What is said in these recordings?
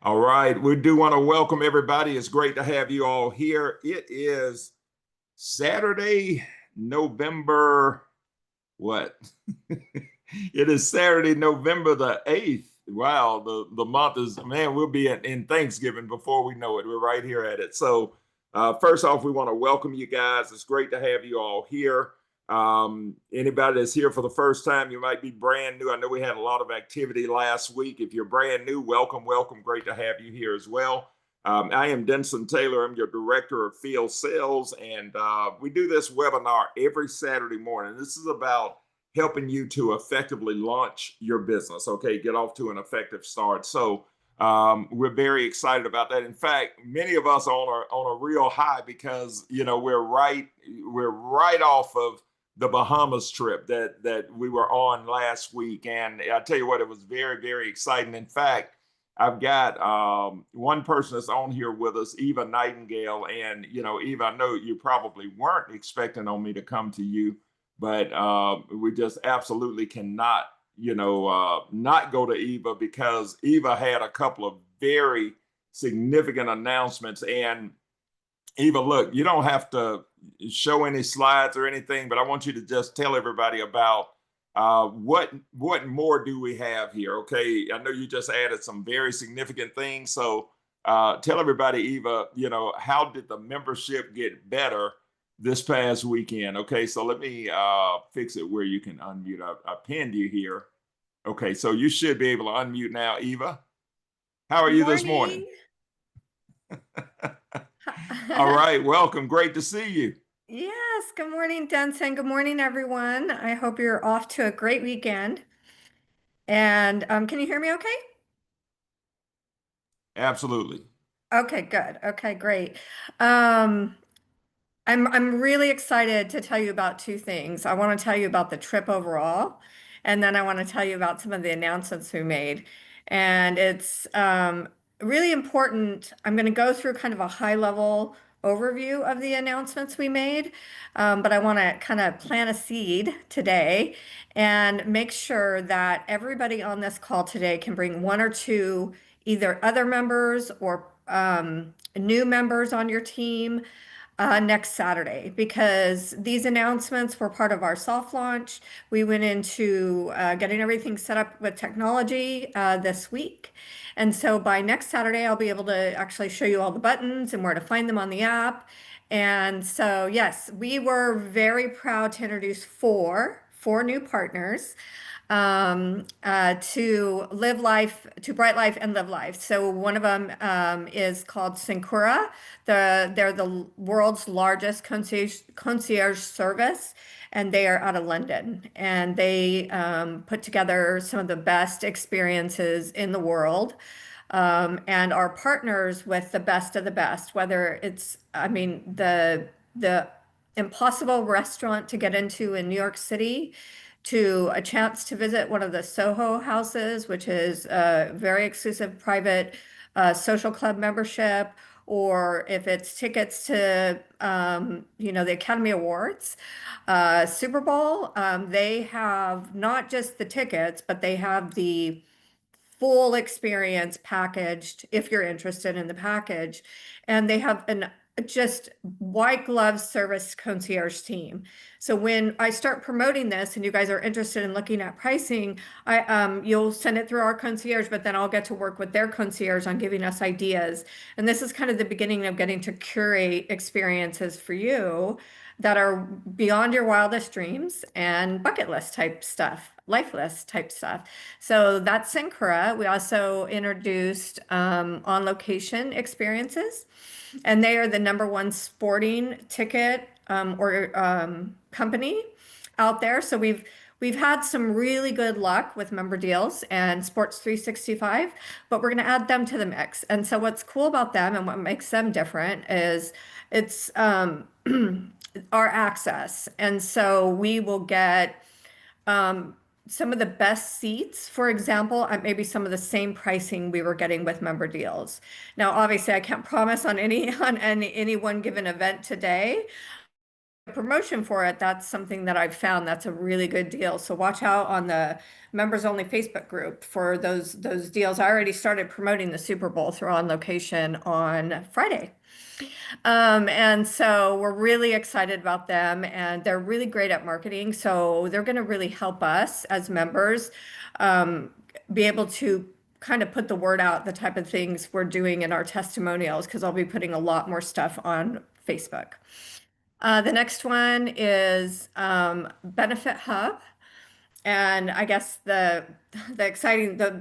All right, we do want to welcome everybody. It's great to have you all here. It is Saturday, November what? It is Saturday, November the 8th. Wow, the month is, man, we'll be in Thanksgiving before we know it. We're right here at it. So, first off, we want to welcome you guys. It's great to have you all here. Anybody that's here for the first time, you might be brand new. I know we had a lot of activity last week. If you're brand new, welcome, welcome. Great to have you here as well. I am Denson Taylor. I'm your director of field sales, and we do this webinar every Saturday morning. This is about helping you to effectively launch your business. Okay, get off to an effective start. So we're very excited about that. In fact, many of us are on a real high because we're right off of the Bahamas trip that we were on last week, and I tell you what, it was very, very exciting. In fact, I've got one person that's on here with us, Eva Nightingale. And, Eva, I know you probably weren't expecting on me to come to you, but we just absolutely cannot, not go to Eva because Eva had a couple of very significant announcements. And Eva, look, you don't have to show any slides or anything, but I want you to just tell everybody about what more do we have here? Okay, I know you just added some very significant things, so tell everybody, Eva, how did the membership get better this past weekend? Okay, so let me fix it where you can unmute. I pinned you here. Okay, so you should be able to unmute now, Eva. How are Good you this morning? morning. All right, welcome. Great to see you. Yes, good morning, Denson. Good morning, everyone. I hope you're off to a great weekend. And can you hear me okay? Absolutely. Okay, good. Okay, great. Um, I'm really excited to tell you about two things. I want to tell you about the trip overall, and then I want to tell you about some of the announcements we made. And it's really important. I'm going to go through kind of a high level overview of the announcements we made, but I want to kind of plant a seed today and make sure that everybody on this call today can bring one or two either other members or new members on your team next Saturday because these announcements were part of our soft launch. We went into getting everything set up with technology this week. And so by next Saturday, I'll be able to actually show you all the buttons and where to find them on the app. And so, yes, we were very proud to introduce four new partners to live life, to Bryte Lyfe and live life. So one of them is called Syncura. They're the world's largest concierge service, and they are out of London. And they put together some of the best experiences in the world. And are partners with the best of the best, whether it's, I mean, the impossible restaurant to get into in New York City, to a chance to visit one of the Soho houses, which is a very exclusive private social club membership, or if it's tickets to, the Academy Awards, Super Bowl, they have not just the tickets, but they have the full experience packaged if you're interested in the package. And they have an just white glove service concierge team. So when I start promoting this and you guys are interested in looking at pricing, you'll send it through our concierge, but then I'll get to work with their concierge on giving us ideas. And this is kind of the beginning of getting to curate experiences for you that are beyond your wildest dreams and bucket list type stuff, life list type stuff. So that's Syncura. We also introduced on location experiences, and they are the number one sporting ticket or company out there. So we've had some really good luck with member deals and Sports 365, but we're going to add them to the mix. And so what's cool about them and what makes them different is it's our access. And so we will get some of the best seats, for example, at maybe some of the same pricing we were getting with member deals. Now, obviously, I can't promise on any one given event today, promotion for it, that's something that I've found that's a really good deal. So watch out on the members only Facebook group for those deals. I already started promoting the Super Bowl through On Location on Friday. And so we're really excited about them, and they're really great at marketing. So they're going to really help us as members um, be able to kind of put the word out, the type of things we're doing in our testimonials, because I'll be putting a lot more stuff on Facebook. The next one is Benefit Hub. And I guess the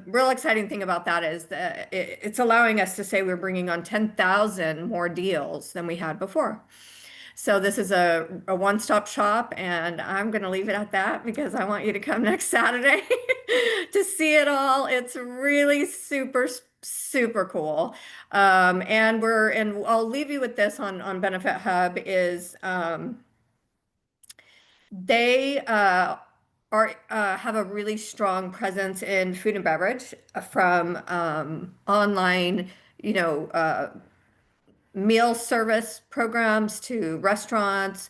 real exciting thing about that is that it's allowing us to say we're bringing on 10,000 more deals than we had before. So this is a one-stop shop, and I'm going to leave it at that because I want you to come next Saturday to see it all. It's really super, super cool. And I'll leave you with this on Benefit Hub is they are have a really strong presence in food and beverage from online, you know, meal service programs to restaurants,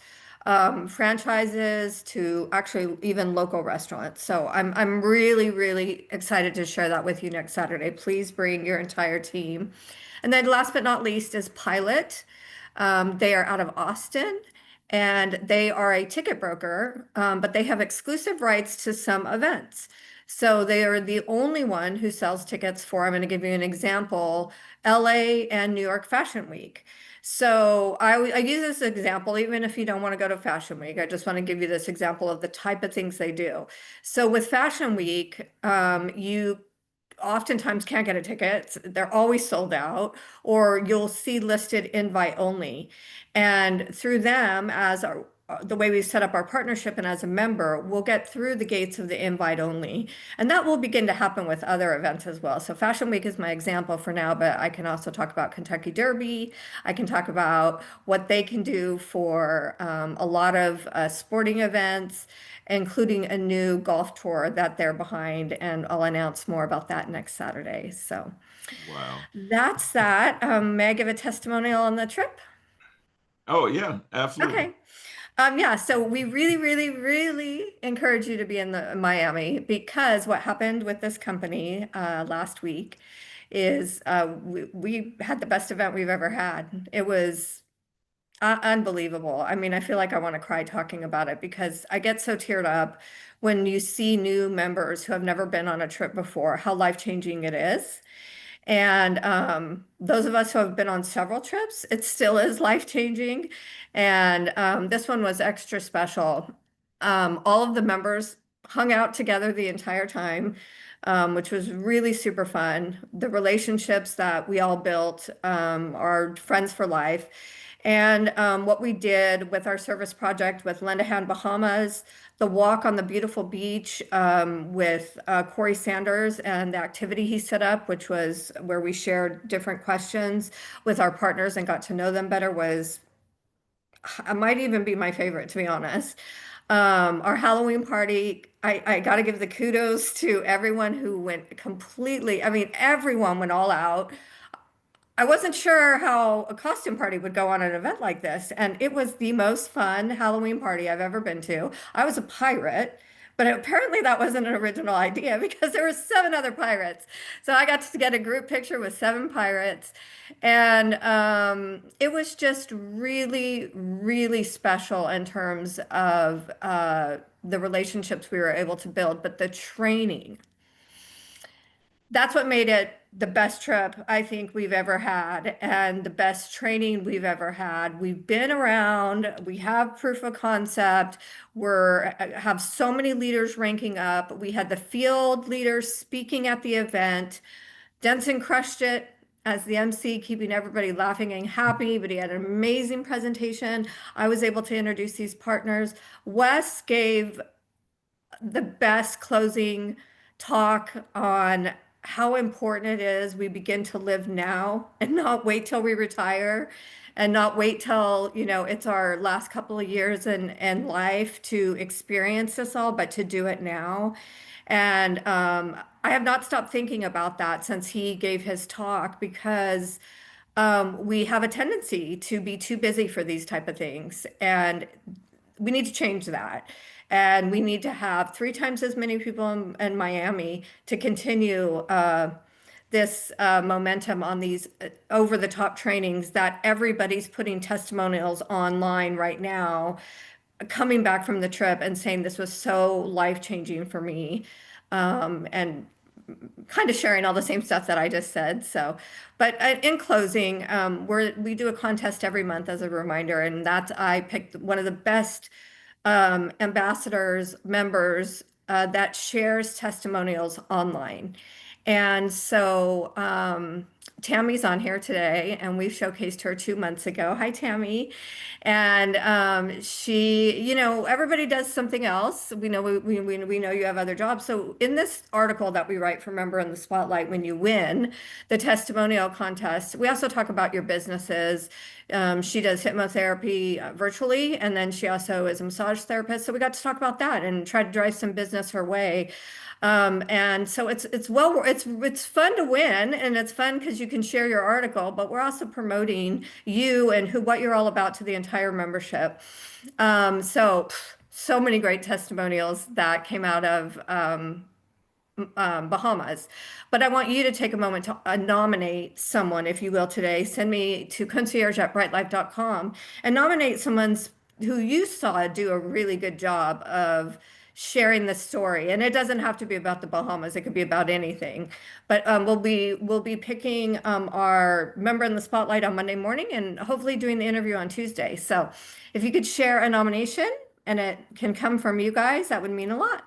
franchises to actually even local restaurants. So I'm really, really excited to share that with you next Saturday. Please bring your entire team. And then last but not least is Pilot. They are out of Austin and they are a ticket broker, but they have exclusive rights to some events. So they are the only one who sells tickets for, I'm going to give you an example, LA and New York Fashion Week. So I use this example, even if you don't want to go to Fashion Week, I just want to give you this example of the type of things they do. So with Fashion Week, you oftentimes can't get a ticket. They're always sold out, or you'll see listed invite only. And through them, the way we've set up our partnership and as a member, we'll get through the gates of the invite only. And that will begin to happen with other events as well. So Fashion Week is my example for now, but I can also talk about Kentucky Derby. I can talk about what they can do for a lot of sporting events, including a new golf tour that they're behind. And I'll announce more about that next Saturday. So Wow. that's that. May I give a testimonial on the trip? Oh yeah, absolutely. Okay. Yeah, so we really, really, really encourage you to be in the Miami because what happened with this company last week is we had the best event we've ever had. It was unbelievable. I mean, I feel like I want to cry talking about it because I get so teared up when you see new members who have never been on a trip before, how life-changing it is. And those of us who have been on several trips, it still is life-changing. And this one was extra special. All of the members hung out together the entire time, which was really super fun. The relationships that we all built are friends for life. And what we did with our service project with Lend a Hand Bahamas, the walk on the beautiful beach with Corey Sanders and the activity he set up, which was where we shared different questions with our partners and got to know them better, was might even be my favorite, to be honest. Our Halloween party, I got to give the kudos to everyone who went completely, I mean, everyone went all out. I wasn't sure how a costume party would go on an event like this, and it was the most fun Halloween party I've ever been to. I was a pirate, but apparently that wasn't an original idea because there were seven other pirates. So I got to get a group picture with seven pirates, and it was just really, really special in terms of the relationships we were able to build, but the training that's what made it the best trip I think we've ever had and the best training we've ever had. We've been around, we have proof of concept, we're have so many leaders ranking up. We had the field leaders speaking at the event. Denson crushed it as the MC, keeping everybody laughing and happy, but he had an amazing presentation. I was able to introduce these partners. Wes gave the best closing talk on how important it is we begin to live now and not wait till we retire and not wait till, you know, it's our last couple of years in life to experience this all, but to do it now. And I have not stopped thinking about that since he gave his talk because we have a tendency to be too busy for these type of things. And we need to change that. And we need to have 3 times as many people in Miami to continue this momentum on these over the top trainings that everybody's putting testimonials online right now, coming back from the trip and saying this was so life changing for me. And kind of sharing all the same stuff that I just said. So, but in closing, we do a contest every month as a reminder, and that's I picked one of the best ambassadors members that shares testimonials online. And so Tammy's on here today, and we showcased her 2 months ago. Hi, Tammy. And she, everybody does something else. We know we know you have other jobs. So in this article that we write for Member in the Spotlight, when you win the testimonial contest, we also talk about your businesses. She does hypnotherapy virtually, and then she also is a massage therapist. So we got to talk about that and try to drive some business her way. And so it's fun to win, and it's fun because you can share your article, but we're also promoting you and what you're all about to the entire membership. So many great testimonials that came out of Bahamas. But I want you to take a moment to nominate someone, if you will, today. Send me to concierge@brytelife.com and nominate someone's who you saw do a really good job of sharing the story. And it doesn't have to be about the Bahamas. It could be about anything. But we'll be picking our member in the spotlight on Monday morning and hopefully doing the interview on Tuesday. So if you could share a nomination and it can come from you guys, that would mean a lot.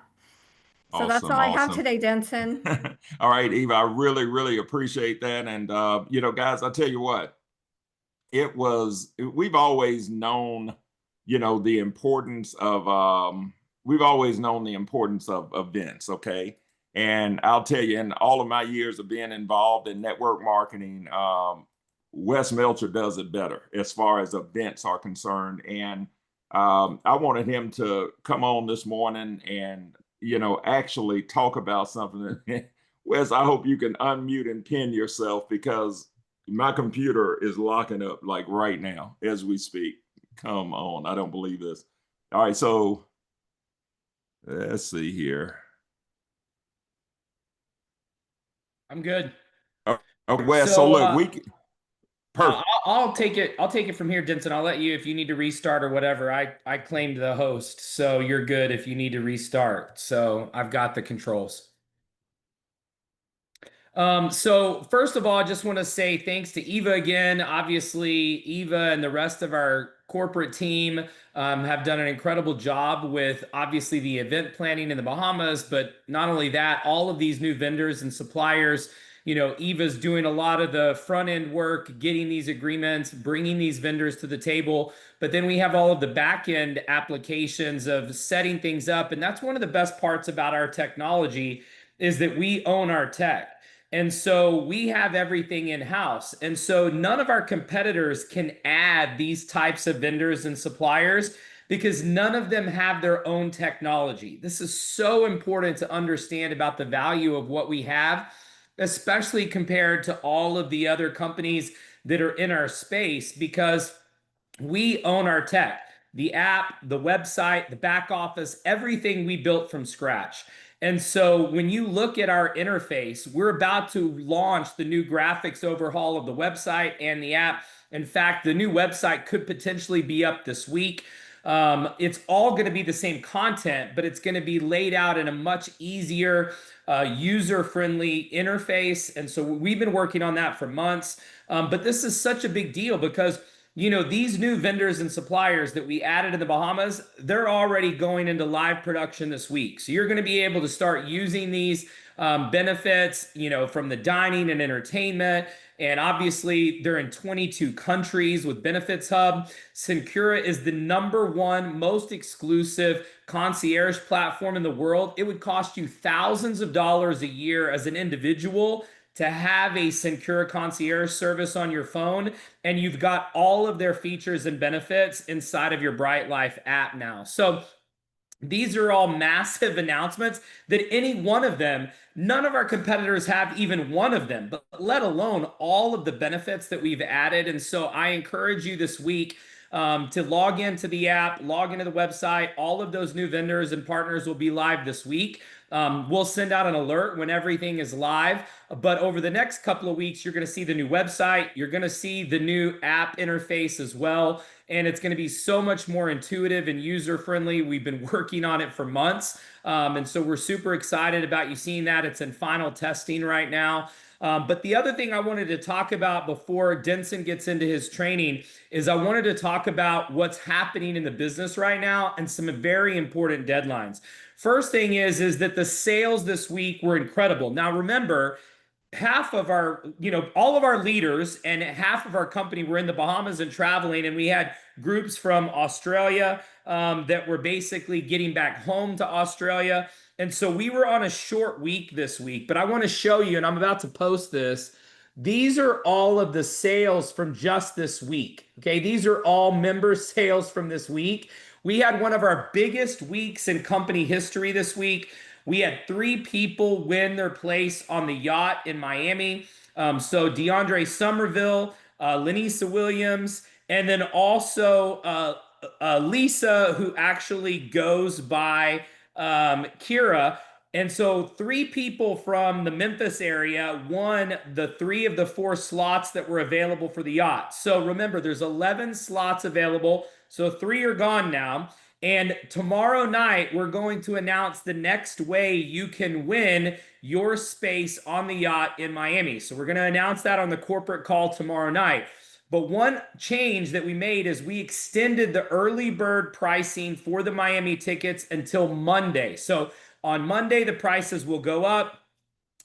So that's Awesome, all I have awesome. today, Denson. All right, Eva, I really, really appreciate that. And guys, I tell you what, we've always known, the importance of events, okay? And I'll tell you, in all of my years of being involved in network marketing, Wes Melcher does it better as far as events are concerned. And I wanted him to come on this morning and actually talk about something. Wes, I hope you can unmute and pin yourself because my computer is locking up like right now as we speak. Come on, I don't believe this. All right, so let's see here. I'm good. Oh, Wes, so look, perfect. I'll take it. I'll take it from here, Denson. I'll let you if you need to restart or whatever. I claimed the host, so you're good if you need to restart. So I've got the controls. So first of all, I just want to say thanks to Eva again. Obviously, Eva and the rest of our corporate team have done an incredible job with obviously the event planning in the Bahamas, but not only that, all of these new vendors and suppliers. Eva's doing a lot of the front end work, getting these agreements, bringing these vendors to the table. But then we have all of the back end applications of setting things up. And that's one of the best parts about our technology is that we own our tech. And so we have everything in-house. And so none of our competitors can add these types of vendors and suppliers because none of them have their own technology. This is so important to understand about the value of what we have, especially compared to all of the other companies that are in our space, because we own our tech, the app, the website, the back office, everything we built from scratch. And so when you look at our interface, we're about to launch the new graphics overhaul of the website and the app. In fact, the new website could potentially be up this week. It's all going to be the same content, but it's going to be laid out in a much easier, user-friendly interface. And so we've been working on that for months. But this is such a big deal because these new vendors and suppliers that we added in the Bahamas, they're already going into live production this week. So you're going to be able to start using these benefits, from the dining and entertainment. And obviously, they're in 22 countries with Benefits Hub. Syncura is the #1 most exclusive concierge platform in the world. It would cost you thousands of dollars a year as an individual to have a Syncura concierge service on your phone, and you've got all of their features and benefits inside of your Bryte Lyfe app now. So these are all massive announcements that any one of them, none of our competitors have even one of them, but let alone all of the benefits that we've added. And so I encourage you this week, to log into the app, log into the website. All of those new vendors and partners will be live this week. We'll send out an alert when everything is live. But over the next couple of weeks, you're going to see the new website. You're going to see the new app interface as well. And it's going to be so much more intuitive and user-friendly. We've been working on it for months. And so we're super excited about you seeing that. It's in final testing right now. But the other thing I wanted to talk about before Denson gets into his training is I wanted to talk about what's happening in the business right now and some very important deadlines. First thing is that the sales this week were incredible. Now remember, half of our, all of our leaders and half of our company were in the Bahamas and traveling, and we had groups from Australia that were basically getting back home to Australia. And so we were on a short week this week, but I want to show you, and I'm about to post this. These are all of the sales from just this week. Okay, these are all member sales from this week. We had one of our biggest weeks in company history this week. We had 3 people win their place on the yacht in Miami. So DeAndre Somerville, Lenisa Williams, and then also Lisa, who actually goes by Kira. And so 3 people from the Memphis area won the 3 of the 4 slots that were available for the yacht. So remember, there's 11 slots available. So 3 are gone now. And tomorrow night, we're going to announce the next way you can win your space on the yacht in Miami. So we're going to announce that on the corporate call tomorrow night. But one change that we made is we extended the early bird pricing for the Miami tickets until Monday. So on Monday, the prices will go up.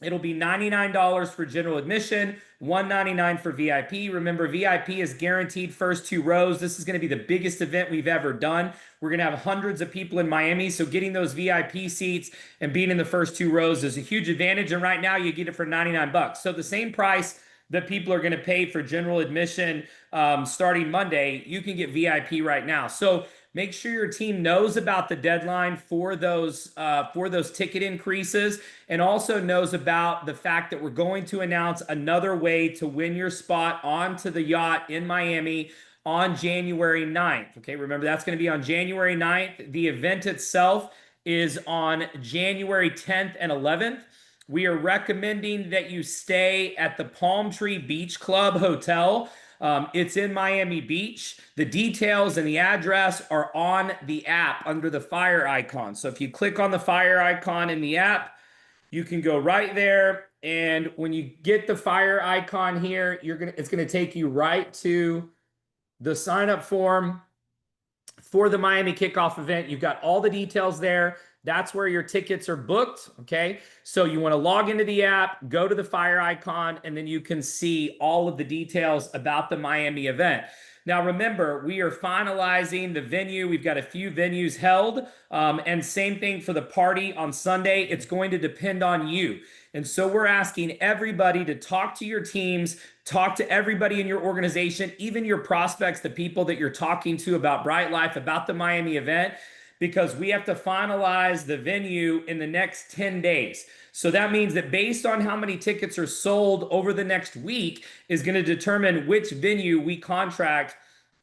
It'll be $99 for general admission, $199 for VIP. Remember, VIP is guaranteed first 2 rows. This is going to be the biggest event we've ever done. We're going to have hundreds of people in Miami, so getting those VIP seats and being in the first 2 rows is a huge advantage. And right now, you get it for 99 bucks. So the same price that people are going to pay for general admission starting Monday, you can get VIP right now. So make sure your team knows about the deadline for those ticket increases, and also knows about the fact that we're going to announce another way to win your spot onto the yacht in Miami on January 9th. Okay, remember that's going to be on January 9th. The event itself is on January 10th and 11th. We are recommending that you stay at the Palm Tree Beach Club Hotel. It's in Miami Beach. The details and the address are on the app under the fire icon. So if you click on the fire icon in the app, you can go right there. And when you get the fire icon here, it's gonna take you right to the sign up form for the Miami kickoff event. You've got all the details there. That's where your tickets are booked, okay? So you want to log into the app, go to the fire icon, and then you can see all of the details about the Miami event. Now, remember, we are finalizing the venue. We've got a few venues held, and same thing for the party on Sunday. It's going to depend on you. And so we're asking everybody to talk to your teams, talk to everybody in your organization, even your prospects, the people that you're talking to about Bryte Lyfe, about the Miami event, because we have to finalize the venue in the next 10 days. So that means that based on how many tickets are sold over the next week is going to determine which venue we contract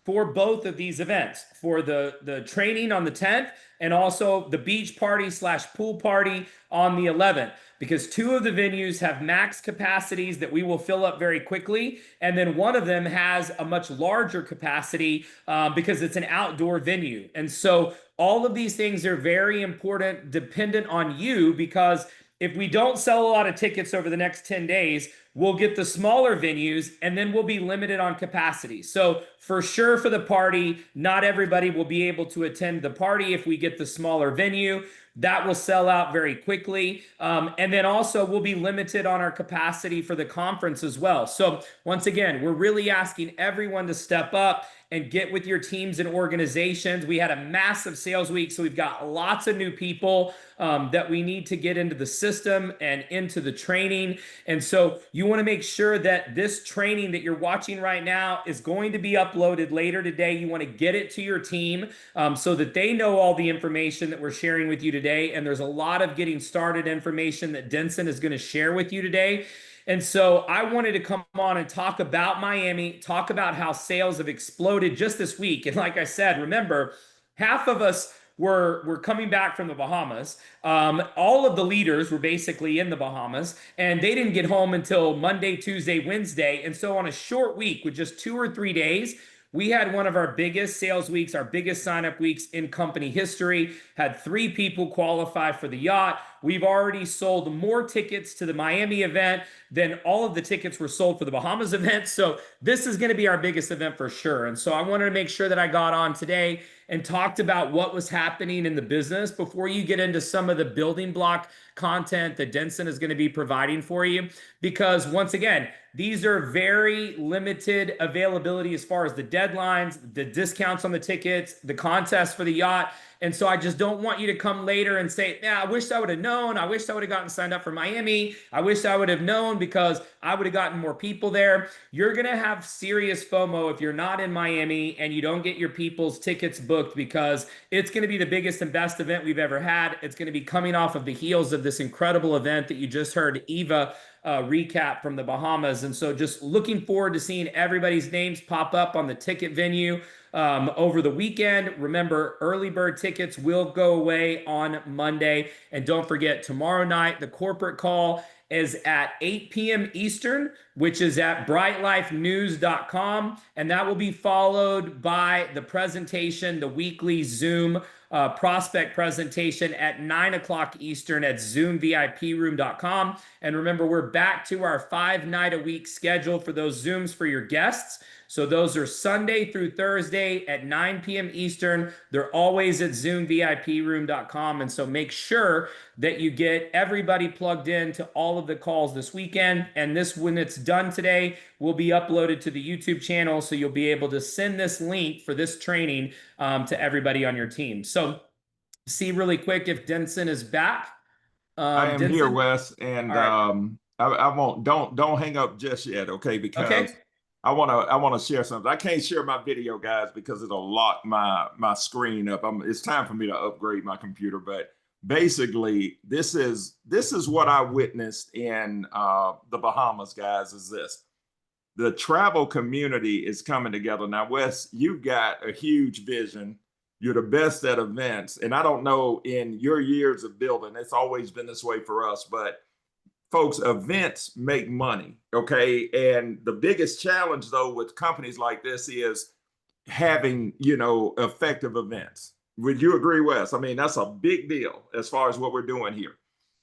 for both of these events, for the training on the 10th and also the beach party / pool party on the 11th, because 2 of the venues have max capacities that we will fill up very quickly. And then one of them has a much larger capacity because it's an outdoor venue. And so all of these things are very important, dependent on you, because if we don't sell a lot of tickets over the next 10 days, we'll get the smaller venues and then we'll be limited on capacity. So for sure for the party, not everybody will be able to attend the party if we get the smaller venue. That will sell out very quickly. And then also we'll be limited on our capacity for the conference as well. So once again, we're really asking everyone to step up and get with your teams and organizations. We had a massive sales week, so we've got lots of new people that we need to get into the system and into the training. And so you want to make sure that this training that you're watching right now is going to be uploaded later today. You want to get it to your team so that they know all the information that we're sharing with you today. And there's a lot of getting started information that Denson is going to share with you today. And so I wanted to come on and talk about Miami, talk about how sales have exploded just this week. And like I said, remember, half of us were coming back from the Bahamas. All of the leaders were basically in the Bahamas, and they didn't get home until Monday, Tuesday, Wednesday. And so on a short week with just 2 or 3 days, we had one of our biggest sales weeks, our biggest sign up weeks in company history. Had 3 people qualify for the yacht. We've already sold more tickets to the Miami event than all of the tickets were sold for the Bahamas event. So this is going to be our biggest event for sure. And so I wanted to make sure that I got on today and talked about what was happening in the business before you get into some of the building block content that Denson is going to be providing for you. Because once again, these are very limited availability as far as the deadlines, the discounts on the tickets, the contest for the yacht. And so I just don't want you to come later and say, yeah, I wish I would have known. I wish I would have gotten signed up for Miami. I wish I would have known because I would have gotten more people there. You're going to have serious FOMO if you're not in Miami and you don't get your people's tickets booked, because it's going to be the biggest and best event we've ever had. It's going to be coming off of the heels of this incredible event that you just heard Eva recap from the Bahamas. And so just looking forward to seeing everybody's names pop up on the ticket venue over the weekend. Remember, early bird tickets will go away on Monday. And don't forget, tomorrow night, the corporate call is at 8 p.m. Eastern, which is at brytelifenews.com. And that will be followed by the presentation, the weekly Zoom prospect presentation at 9 o'clock Eastern at zoomviproom.com. And remember, we're back to our 5-night-a-week schedule for those Zooms for your guests. So those are Sunday through Thursday at 9 p.m. Eastern. They're always at zoomviproom.com. And so make sure that you get everybody plugged in to all of the calls this weekend. And this, when it's done today, will be uploaded to the YouTube channel. So you'll be able to send this link for this training to everybody on your team. So see really quick if Denson is back. I am here, Denson? Wes, and All right. I won't don't hang up just yet, okay? Because Okay. I wanna share something. I can't share my video, guys, because it'll lock my screen up. It's time for me to upgrade my computer, but basically, this is what I witnessed in the Bahamas, guys. Is this the travel community is coming together now? Wes, you've got a huge vision. You're the best at events. And I don't know, in your years of building, it's always been this way for us, but folks, events make money. Okay. And the biggest challenge, though, with companies like this is having, effective events. Would you agree, Wes? I mean, that's a big deal as far as what we're doing here.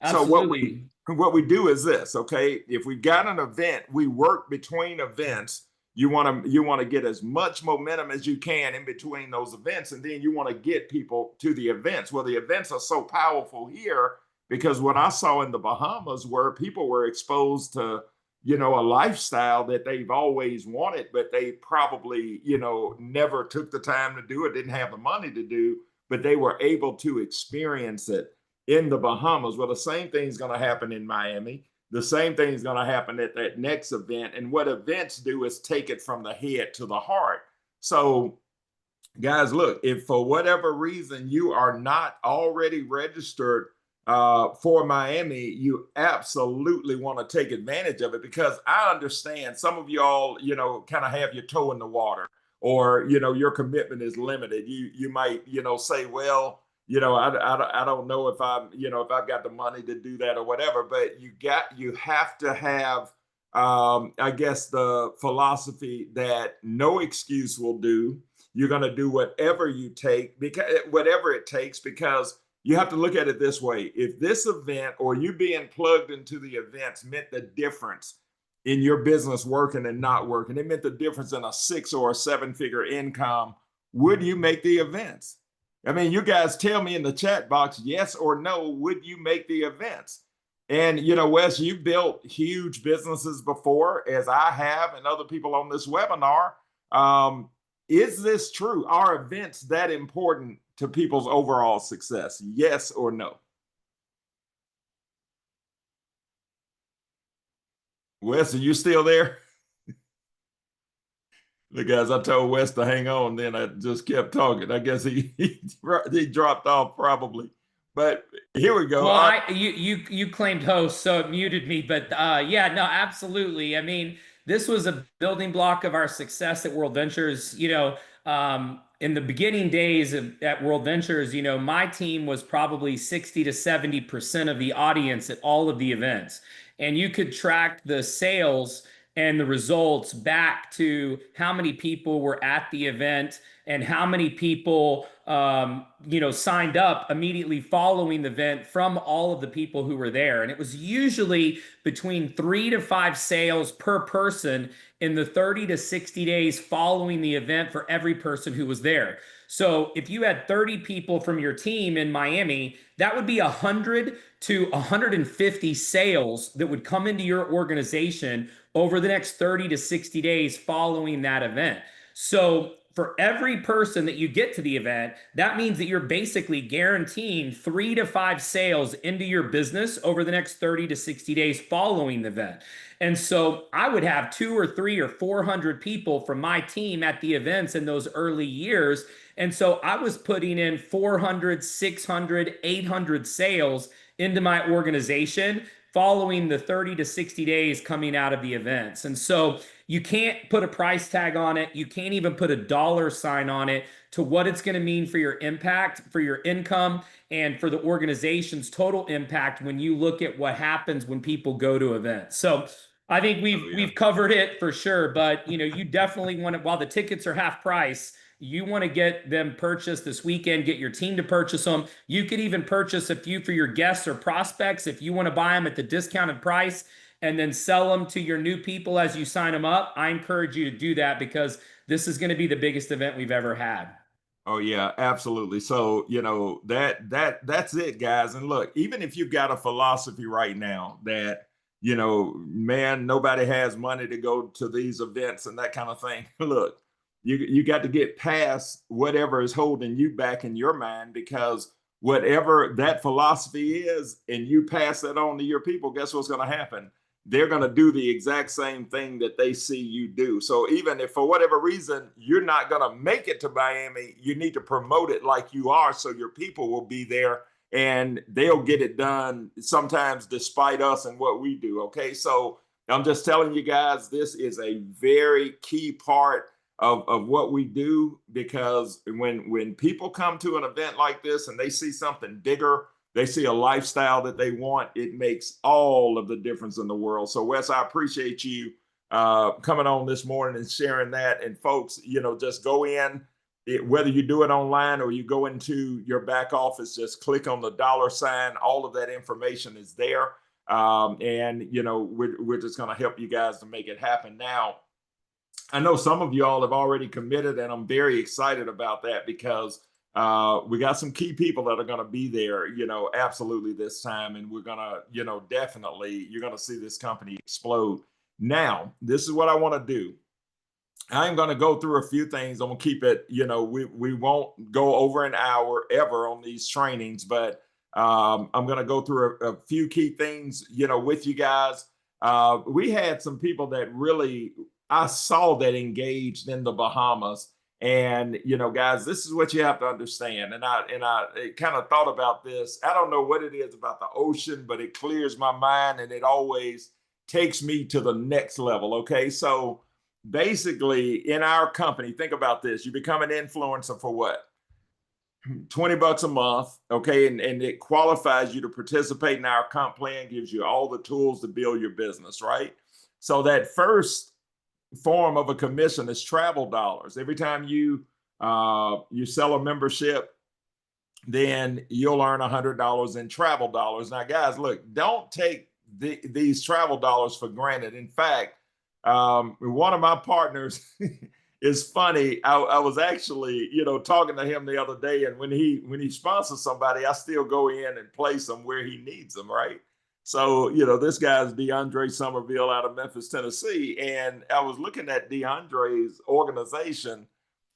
So Absolutely. what we do is this, okay? If we've got an event, we work between events. You want to get as much momentum as you can in between those events, and then you want to get people to the events. Well, the events are so powerful here because what I saw in the Bahamas were people were exposed to, a lifestyle that they've always wanted, but they probably, never took the time to do it, didn't have the money to do, but they were able to experience it in the Bahamas. Well, the same thing's going to happen in Miami. The same thing is going to happen at that next event. And what events do is take it from the head to the heart. So, guys, look, if for whatever reason you are not already registered for Miami, you absolutely want to take advantage of it, because I understand some of y'all, kind of have your toe in the water, or, your commitment is limited. You might, say, well, I don't know if if I've got the money to do that or whatever, but you have to have, I guess, the philosophy that no excuse will do. You're going to do whatever it takes, because you have to look at it this way. If this event, or you being plugged into the events, meant the difference in your business working and not working, it meant the difference in a 6 or 7-figure income, would you make the events? I mean, you guys tell me in the chat box, yes or no, would you make the events? And, Wes, you've built huge businesses before, as I have, and other people on this webinar. Is this true? Are events that important to people's overall success? Yes or no? Wes, are you still there? Look, guys, I told Wes to hang on, then I just kept talking. I guess he dropped off probably. But here we go. Well, you claimed host, so it muted me, but yeah, no, absolutely. I mean, this was a building block of our success at World Ventures. In the beginning days at World Ventures, my team was probably 60 to 70% of the audience at all of the events. And you could track the sales and the results back to how many people were at the event and how many people signed up immediately following the event from all of the people who were there. And it was usually between 3 to 5 sales per person in the 30 to 60 days following the event for every person who was there. So if you had 30 people from your team in Miami, that would be 100 to 150 sales that would come into your organization over the next 30 to 60 days following that event. So for every person that you get to the event, that means that you're basically guaranteeing 3 to 5 sales into your business over the next 30 to 60 days following the event. And so I would have 2 or 3 or 400 people from my team at the events in those early years. And so I was putting in 400, 600, 800 sales into my organization following the 30 to 60 days coming out of the events. And so you can't put a price tag on it. You can't even put a dollar sign on it to what it's going to mean for your impact, for your income, and for the organization's total impact when you look at what happens when people go to events. So I think we've covered it for sure, but you definitely want to, while the tickets are half price, you want to get them purchased this weekend, get your team to purchase them. You could even purchase a few for your guests or prospects if you want to buy them at the discounted price and then sell them to your new people as you sign them up. I encourage you to do that because this is going to be the biggest event we've ever had. Oh yeah, absolutely. So, that's it, guys. And look, even if you've got a philosophy right now that, man, nobody has money to go to these events and that kind of thing. Look, you got to get past whatever is holding you back in your mind, because whatever that philosophy is and you pass that on to your people, guess what's going to happen? They're going to do the exact same thing that they see you do. So even if for whatever reason you're not going to make it to Miami, you need to promote it like you are, so your people will be there and they'll get it done, sometimes despite us and what we do. Okay. So I'm just telling you guys, this is a very key part of what we do, because when people come to an event like this and they see something bigger, they see a lifestyle that they want, it makes all of the difference in the world. So Wes, I appreciate you coming on this morning and sharing that. And folks, just go in, whether you do it online or you go into your back office, just click on the $sign. All of that information is there. And we're just going to help you guys to make it happen. Now, I know some of you all have already committed, and I'm very excited about that, because we got some key people that are going to be there, absolutely this time. And we're going to, definitely, you're going to see this company explode. Now, this is what I want to do. I'm going to go through a few things. I'm going to keep it, we won't go over an hour ever on these trainings, but I'm going to go through a few key things, with you guys. We had some people that really, I saw that engaged in the Bahamas. And, guys, this is what you have to understand. And I kind of thought about this. I don't know what it is about the ocean, but it clears my mind and it always takes me to the next level. Okay. So basically in our company, think about this. You become an influencer for what? $20 a month. Okay. And it qualifies you to participate in our comp plan, gives you all the tools to build your business, right? So that first form of a commission is travel dollars. Every time you sell a membership, then you'll earn $100 in travel dollars. Now, guys, look, don't take these travel dollars for granted. In fact, one of my partners is funny. I was actually, talking to him the other day, and when he sponsors somebody, I still go in and place them where he needs them, right? So, this guy's DeAndre Somerville out of Memphis, Tennessee. And I was looking at DeAndre's organization,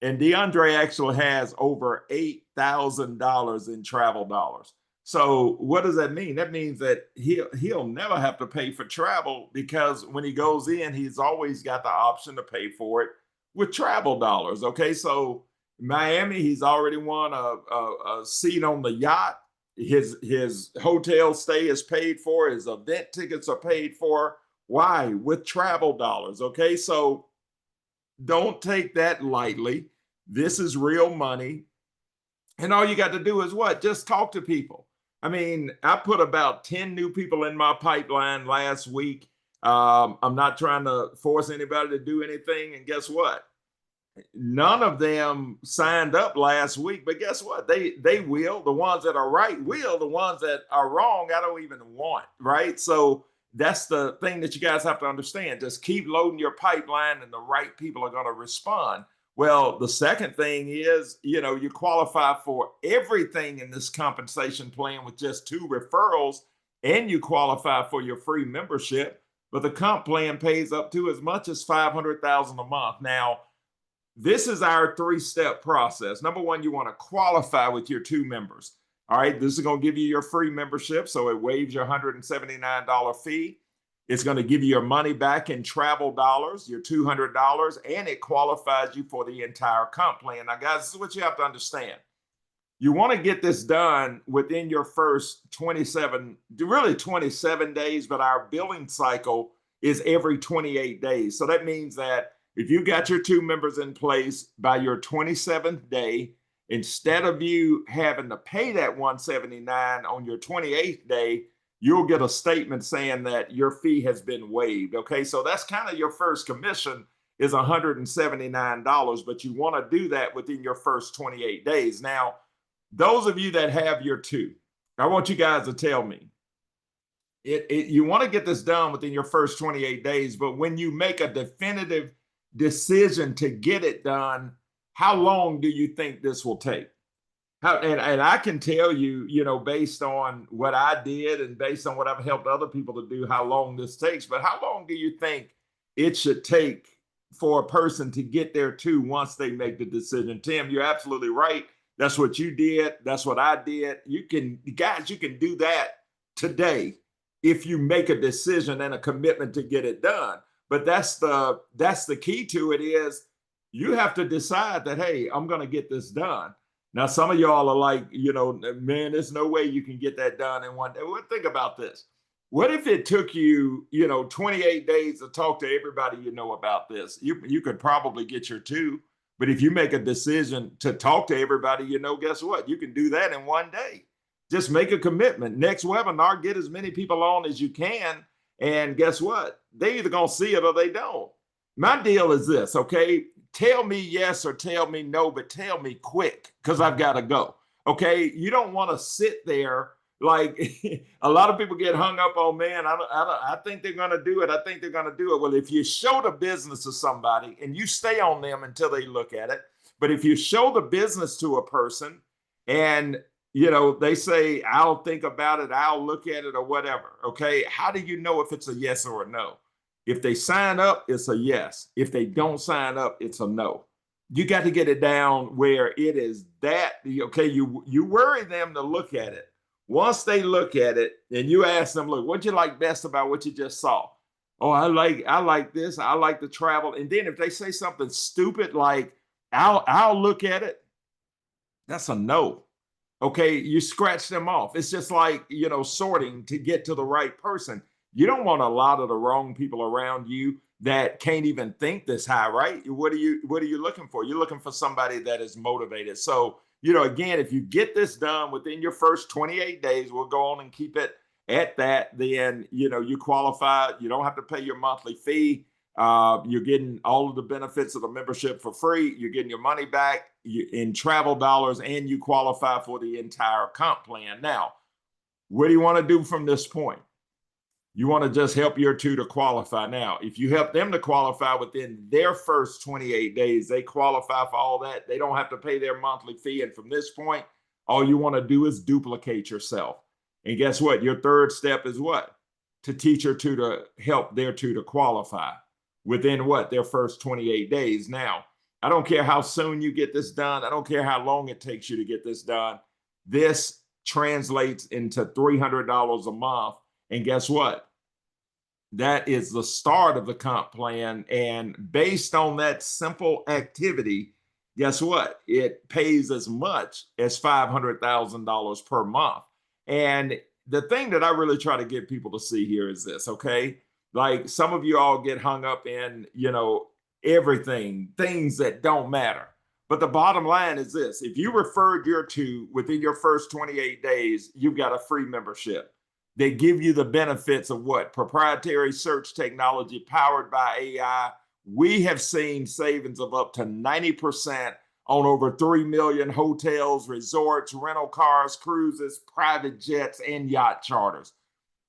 and DeAndre actually has over $8,000 in travel dollars. So what does that mean? That means that he'll never have to pay for travel, because when he goes in, he's always got the option to pay for it with travel dollars. Okay. So Miami, he's already won a seat on the yacht. his hotel stay is paid for, his event tickets are paid for. Why? With travel dollars. Okay, so don't take that lightly. This is real money. And all you got to do is what? Just talk to people. I mean, I put about 10 new people in my pipeline last week. I'm not trying to force anybody to do anything. And guess what? None of them signed up last week, but guess what? They will. The ones that are right will. The ones that are wrong, I don't even want, right? So that's the thing that you guys have to understand. Just keep loading your pipeline and the right people are going to respond. Well, the second thing is, you qualify for everything in this compensation plan with just 2 referrals, and you qualify for your free membership. But the comp plan pays up to as much as $500,000 a month. Now, this is our 3-step process. Number one, you want to qualify with your 2 members. All right, this is going to give you your free membership, so it waives your $179 fee. It's going to give you your money back in travel dollars, your $200, and it qualifies you for the entire comp plan. Now, guys, this is what you have to understand. You want to get this done within your first 27 days, but our billing cycle is every 28 days. So that means that if you got your 2 members in place by your 27th day, instead of you having to pay that $179 on your 28th day, you'll get a statement saying that your fee has been waived. Okay, so that's kind of your first commission is $179, but you want to do that within your first 28 days. Now, those of you that have your 2, I want you guys to tell me, you want to get this done within your first 28 days, but when you make a definitive decision to get it done, how long do you think this will take? And I can tell you, based on what I did and based on what I've helped other people to do, how long this takes. But how long do you think it should take for a person to get there too once they make the decision? Tim, you're absolutely right. That's what you did. That's what I did. You can do that today if you make a decision and a commitment to get it done. But that's the key to it is you have to decide that, hey, I'm going to get this done. Now, some of y'all are like, man, there's no way you can get that done in one day. Well, think about this. What if it took you, 28 days to talk to everybody you know about this? You could probably get your 2, but if you make a decision to talk to everybody guess what? You can do that in one day. Just make a commitment. Next webinar, get as many people on as you can, and guess what? They either gonna see it or they don't. My deal is this, okay? Tell me yes or tell me no, but tell me quick because I've got to go. Okay, you don't want to sit there like a lot of people get hung up on. Man, I think they're going to do it. I think they're going to do it. Well, if you show the business to somebody and you stay on them until they look at it, but if you show the business to a person and they say, I'll think about it, I'll look at it or whatever. Okay, how do you know if it's a yes or a no? If they sign up, it's a yes. If they don't sign up, it's a no. You got to get it down where it is that, okay, you worry them to look at it. Once they look at it and you ask them, look, what'd you like best about what you just saw? Oh, I like this. I like the travel. And then if they say something stupid like, I'll look at it, that's a no. Okay, you scratch them off. It's just like, sorting to get to the right person. You don't want a lot of the wrong people around you that can't even think this high, right? What are you looking for? You're looking for somebody that is motivated. So, again, if you get this done within your first 28 days, we'll go on and keep it at that. Then, you qualify. You don't have to pay your monthly fee. You're getting all of the benefits of the membership for free. You're getting your money back in travel dollars, and you qualify for the entire comp plan. Now, what do you want to do from this point? You want to just help your 2 to qualify. Now, if you help them to qualify within their first 28 days, they qualify for all that. They don't have to pay their monthly fee. And from this point, all you want to do is duplicate yourself. And guess what? Your 3rd step is what? To teach your 2 to help their 2 to qualify within what? Their first 28 days. Now, I don't care how soon you get this done. I don't care how long it takes you to get this done. This translates into $300 a month. And guess what? That is the start of the comp plan. And based on that simple activity, guess what? It pays as much as $500,000 per month. And the thing that I really try to get people to see here is this, okay? Like some of you all get hung up in, everything, things that don't matter. But the bottom line is this: if you referred your two within your first 28 days, you've got a free membership. They give you the benefits of what? Proprietary search technology powered by AI. We have seen savings of up to 90% on over 3 million hotels, resorts, rental cars, cruises, private jets, and yacht charters.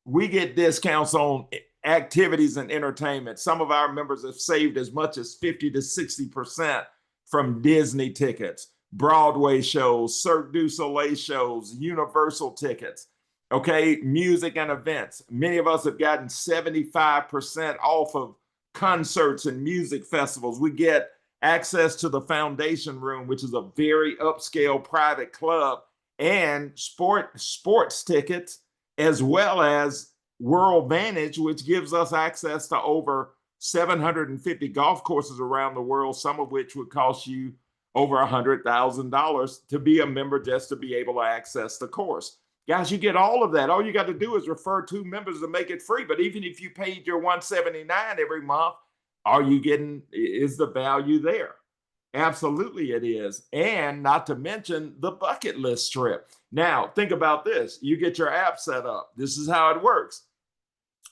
We get discounts on activities and entertainment. Some of our members have saved as much as 50 to 60% from Disney tickets, Broadway shows, Cirque du Soleil shows, Universal tickets, okay, music and events. Many of us have gotten 75% off of concerts and music festivals. We get access to the Foundation Room, which is a very upscale private club, and sports tickets, as well as World Vantage, which gives us access to over 750 golf courses around the world, some of which would cost you over $100,000 to be a member just to be able to access the course. Guys, you get all of that. All you got to do is refer two members to make it free. But even if you paid your $179 every month, is the value there? Absolutely it is. And not to mention the bucket list trip. Now, think about this. You get your app set up. This is how it works.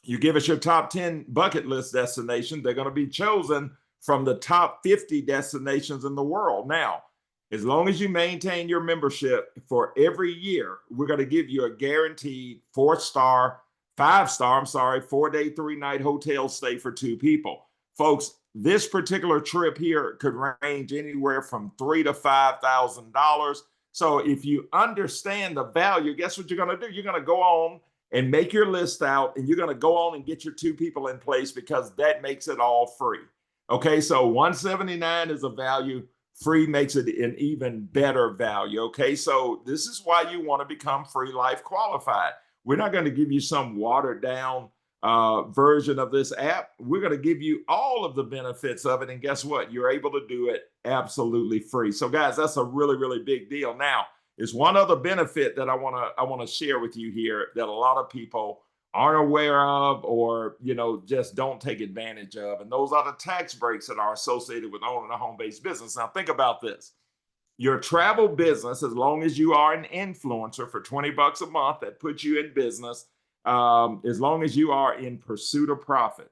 You give us your top 10 bucket list destinations. They're going to be chosen from the top 50 destinations in the world. Now, as long as you maintain your membership for every year, we're going to give you a guaranteed 4-day, 4-day, 3-night hotel stay for two people. Folks, this particular trip here could range anywhere from $3,000 to $5,000. So if you understand the value, guess what you're going to do? You're going to go on and make your list out, and you're going to go on and get your two people in place, because that makes it all free. Okay, so $179 is a value. Free makes it an even better value. Okay, so this is why you want to become Free Life qualified. We're not going to give you some watered down version of this app. We're going to give you all of the benefits of it. And guess what? You're able to do it absolutely free. So guys, that's a really, really big deal. Now, there's one other benefit that I want to share with you here that a lot of people aren't aware of, or just don't take advantage of, and those are the tax breaks that are associated with owning a home-based business. Now think about this: your travel business, as long as you are an influencer for $20 a month, that puts you in business, as long as you are in pursuit of profit,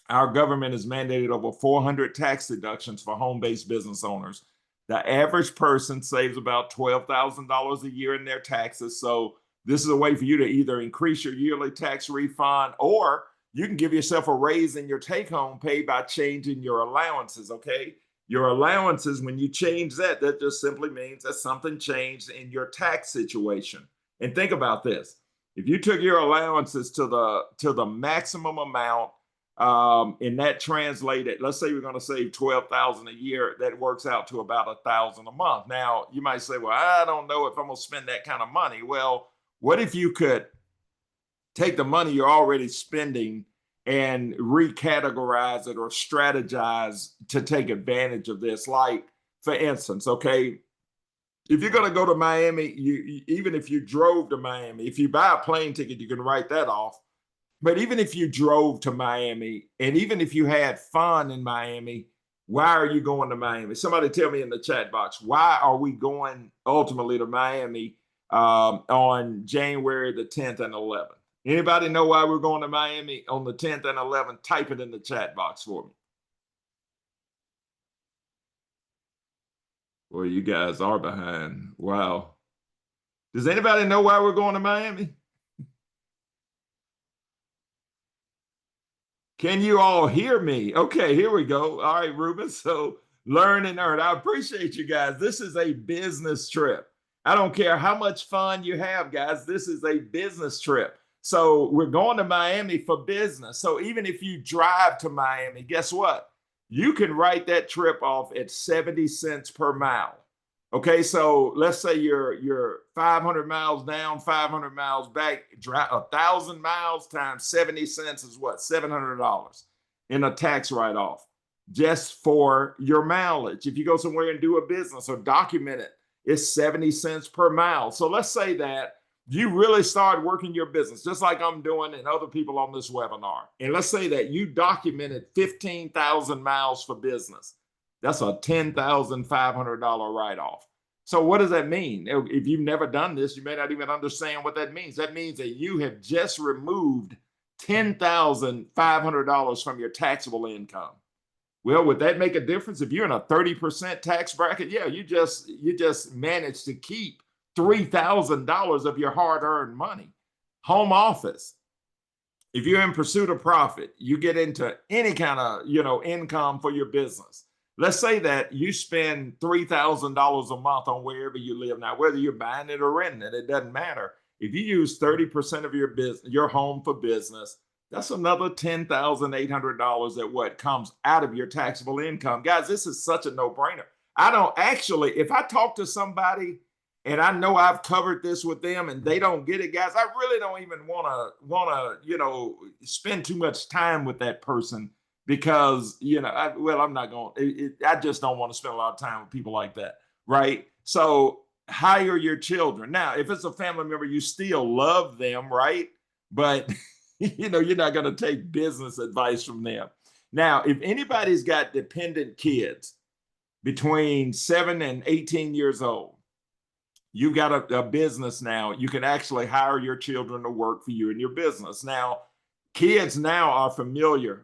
our government has mandated over 400 tax deductions for home-based business owners. The average person saves about $12,000 a year in their taxes. So this is a way for you to either increase your yearly tax refund, or you can give yourself a raise in your take-home pay by changing your allowances, okay? Your allowances, when you change that, that just simply means that something changed in your tax situation. And think about this: if you took your allowances to the maximum amount, and that translated, let's say we're going to save $12,000 a year, that works out to about $1,000 a month. Now, you might say, well, I don't know if I'm going to spend that kind of money. Well, what if you could take the money you're already spending and recategorize it or strategize to take advantage of this? Like, for instance, okay, if you're going to go to Miami, even if you drove to Miami, if you buy a plane ticket, you can write that off. But even if you drove to Miami, and even if you had fun in Miami, why are you going to Miami? Somebody tell me in the chat box, why are we going ultimately to Miami on January the 10th and 11th? Anybody know why we're going to Miami on the 10th and 11th? Type it in the chat box for me. Well, you guys are behind. Wow. Does anybody know why we're going to Miami? Can you all hear me? Okay, here we go. All right, Ruben. So learn and earn. I appreciate you guys. This is a business trip. I don't care how much fun you have, guys. This is a business trip. So we're going to Miami for business. So even if you drive to Miami, guess what? You can write that trip off at 70 cents per mile. Okay, so let's say you're 500 miles down, 500 miles back, 1,000 miles times 70 cents is what? $700 in a tax write-off just for your mileage. If you go somewhere and do a business or document it, it's 70 cents per mile. So let's say that you really start working your business, just like I'm doing and other people on this webinar. And let's say that you documented 15,000 miles for business. That's a $10,500 write-off. So what does that mean? If you've never done this, you may not even understand what that means. That means that you have just removed $10,500 from your taxable income. Well, would that make a difference? If you're in a 30% tax bracket, yeah, you just managed to keep $3,000 of your hard-earned money. Home office. If you're in pursuit of profit, you get into any kind of, income for your business. Let's say that you spend $3,000 a month on wherever you live. Now, whether you're buying it or renting it, it doesn't matter. If you use 30% of your business, your home for business, that's another $10,800 that what comes out of your taxable income. Guys, this is such a no-brainer. I don't actually, if I talk to somebody and I know I've covered this with them and they don't get it, guys, I really don't even want to, spend too much time with that person because, I'm not going, I just don't want to spend a lot of time with people like that, right? So hire your children. Now, if it's a family member, you still love them, right? But you're not going to take business advice from them. Now, if anybody's got dependent kids between 7 and 18 years old, you've got a business now. You can actually hire your children to work for you in your business. Now, kids now are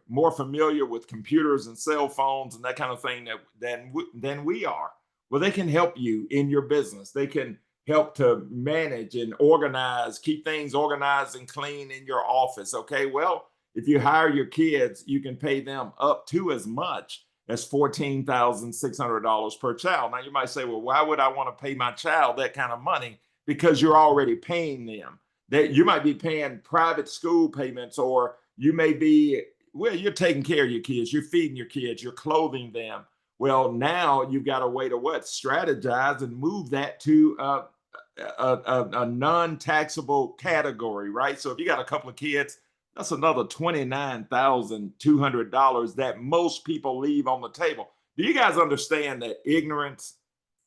more familiar with computers and cell phones and that kind of thing than we are. Well, they can help you in your business. They can help to manage and organize, keep things organized and clean in your office. Okay, well, if you hire your kids, you can pay them up to as much as $14,600 per child. Now, you might say, well, why would I want to pay my child that kind of money? Because you're already paying them. That you might be paying private school payments, or you may be, you're taking care of your kids, you're feeding your kids, you're clothing them. Well, now you've got a way to strategize and move that to a non-taxable category, right? So if you got a couple of kids, that's another $29,200 that most people leave on the table. Do you guys understand that ignorance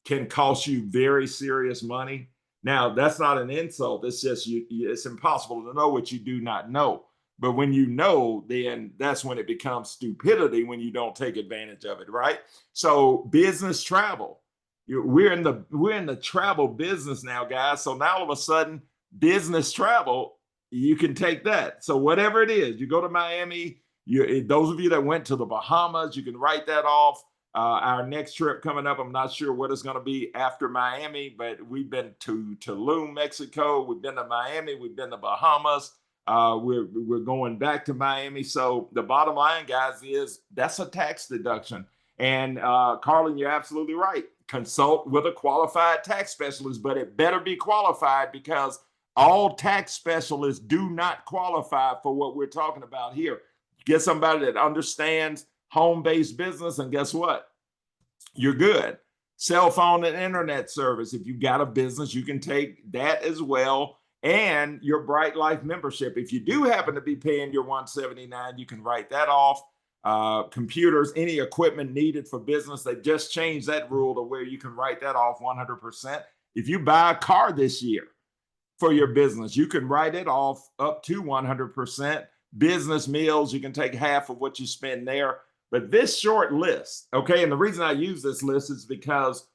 can cost you very serious money? Now, that's not an insult. It's just it's impossible to know what you do not know. But when you know, then that's when it becomes stupidity when you don't take advantage of it, right? So business travel. We're in the travel business now, guys. So now all of a sudden, business travel, you can take that. So whatever it is, you go to Miami, those of you that went to the Bahamas, you can write that off. Our next trip coming up, I'm not sure what it's going to be after Miami, but we've been to Tulum, Mexico. We've been to Miami. We've been to Bahamas. We're going back to Miami. So the bottom line, guys, is that's a tax deduction. And Carlin, you're absolutely right. Consult with a qualified tax specialist, but it better be qualified because all tax specialists do not qualify for what we're talking about here. Get somebody that understands home-based business, and guess what? You're good. Cell phone and internet service. If you've got a business, you can take that as well. And your Bryte Lyfe membership. If you do happen to be paying your $179, you can write that off. Computers, any equipment needed for business, they just changed that rule to where you can write that off 100%. If you buy a car this year for your business, you can write it off up to 100%. Business meals, you can take half of what you spend there. But this short list, okay, and the reason I use this list is because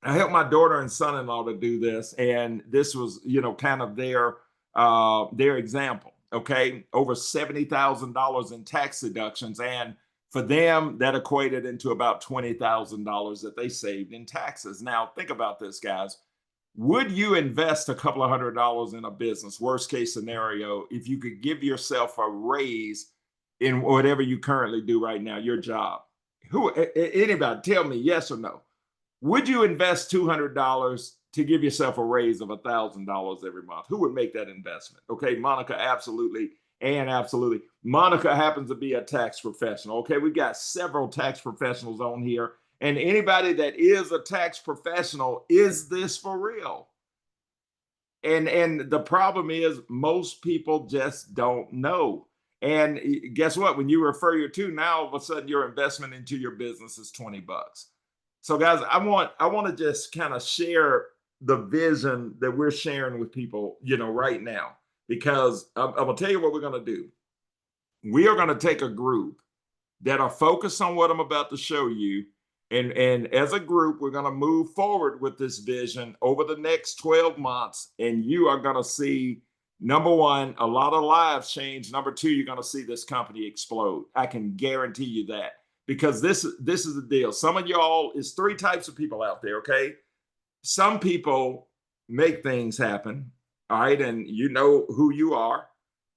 I helped my daughter and son-in-law to do this, and this was, kind of their example. Okay, over $70,000 in tax deductions, and for them, that equated into about $20,000 that they saved in taxes. Now, think about this, guys. Would you invest a couple of $100s in a business, worst case scenario, if you could give yourself a raise in whatever you currently do right now, your job? Anybody, tell me yes or no. Would you invest $200 to give yourself a raise of $1,000 every month? Who would make that investment? Okay, Monica, absolutely. And absolutely. Monica happens to be a tax professional. Okay, we've got several tax professionals on here. And anybody that is a tax professional, is this for real? And the problem is most people just don't know. And guess what? When you refer your to, now all of a sudden your investment into your business is $20. So guys, I want to just kind of share the vision that we're sharing with people, right now, because I'm gonna tell you what we're gonna do. We are gonna take a group that are focused on what I'm about to show you. And as a group, we're going to move forward with this vision over the next 12 months. And you are going to see, number one, a lot of lives change. Number two, you're going to see this company explode. I can guarantee you that, because this is the deal. Some of y'all, is three types of people out there, okay? Some people make things happen, all right? And you know who you are.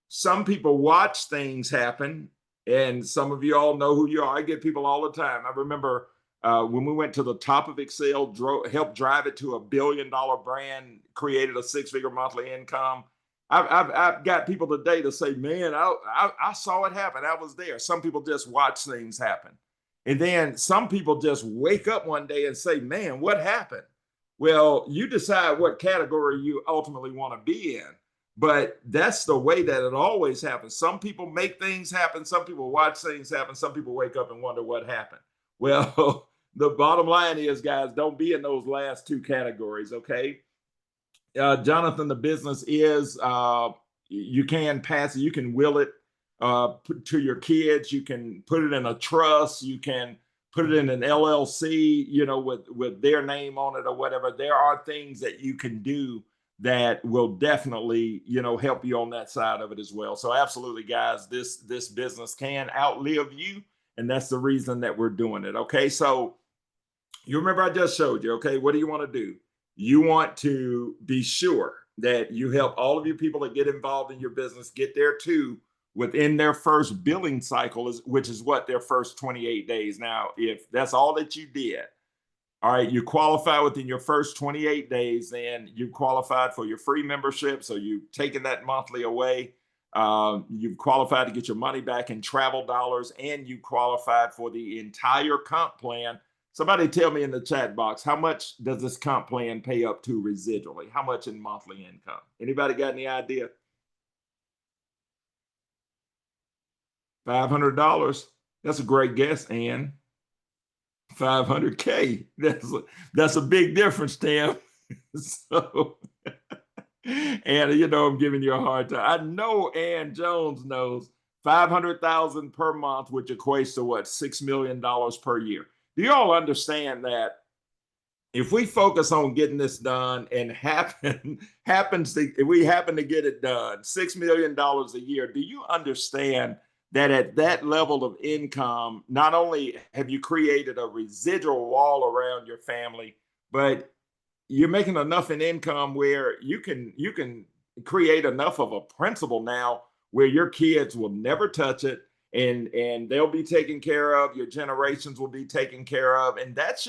Some people watch things happen, and some of you all know who you are. I get people all the time. I remember when we went to the top of Excel, helped drive it to $1 billion brand, created a six-figure monthly income. I've got people today to say, man, I saw it happen. I was there. Some people just watch things happen. And then some people just wake up one day and say, man, what happened? Well, you decide what category you ultimately want to be in. But that's the way that it always happens. Some people make things happen. Some people watch things happen. Some people wake up and wonder what happened. Well, the bottom line is, guys, don't be in those last two categories, okay? Jonathan, the business is, you can pass it. You can will it to your kids. You can put it in a trust. You can put it in an LLC, with their name on it or whatever. There are things that you can do that will definitely, help you on that side of it as well. So absolutely, guys, this business can outlive you. And that's the reason that we're doing it. Okay. So you remember I just showed you, okay, what do you want to do? You want to be sure that you help all of you people that get involved in your business get there too within their first billing cycle, which is what, their first 28 days. Now, if that's all that you did, all right, you qualify within your first 28 days, then you qualified for your free membership. So you've taken that monthly away. You've qualified to get your money back in travel dollars, and you qualified for the entire comp plan. Somebody tell me in the chat box, how much does this comp plan pay up to residually? How much in monthly income? Anybody got any idea? $500. That's a great guess, Ann. 500K. That's a big difference, Tim. So, and I'm giving you a hard time. I know Ann Jones knows 500,000 per month, which equates to what, $6 million per year. Do you all understand that if we focus on getting this done and we happen to get it done, $6 million a year, do you understand that at that level of income, not only have you created a residual wall around your family, but you're making enough in income where you can create enough of a principal now where your kids will never touch it, and they'll be taken care of. Your generations will be taken care of. And that's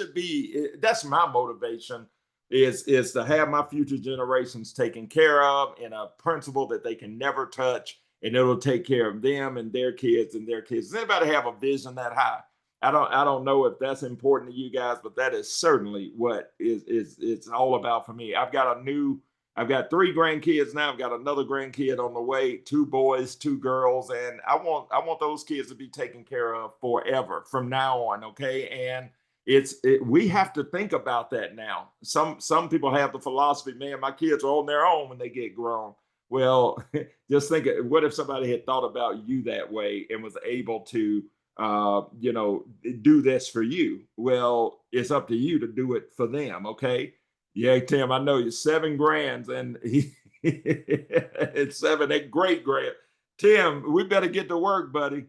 my motivation, is to have my future generations taken care of in a principle that they can never touch, and it'll take care of them and their kids and their kids. Does anybody have a vision that high? I don't know if that's important to you guys, but that is certainly what it's all about for me. I've got 3 grandkids now. I've got another grandkid on the way, 2 boys, 2 girls, and I want those kids to be taken care of forever from now on, okay? And we have to think about that now. Some people have the philosophy, man, my kids are on their own when they get grown. Well, just think, what if somebody had thought about you that way and was able to do this for you? Well, it's up to you to do it for them, okay? Yeah, Tim, I know you 7 grands, and it's 7 great grand. Tim, we better get to work, buddy.